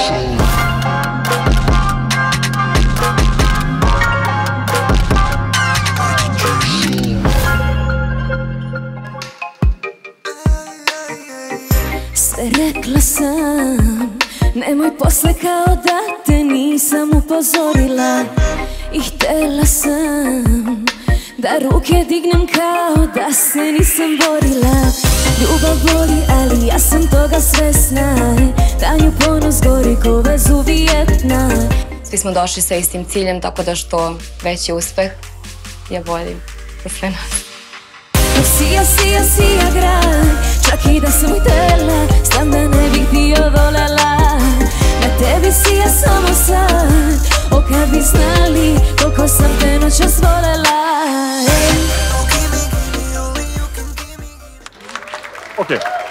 Sve rekla sam, nemoj posle kao da te nisam upozorila. I htela sam da ruke dignem kao da se nisam borila. Ljubav boli, ali ja sam toga svesna. Danju ponos gori ko vezu Vijetna. Svi smo došli sa istim ciljem, tako da što veći uspeh je bolji za sve nas. Sija, sija, sija grad, čak i da sam htela, znam da ne bih bio volela. Na tebi sija samo sad, o kad bi znali koliko sam te noćas volela. Ok.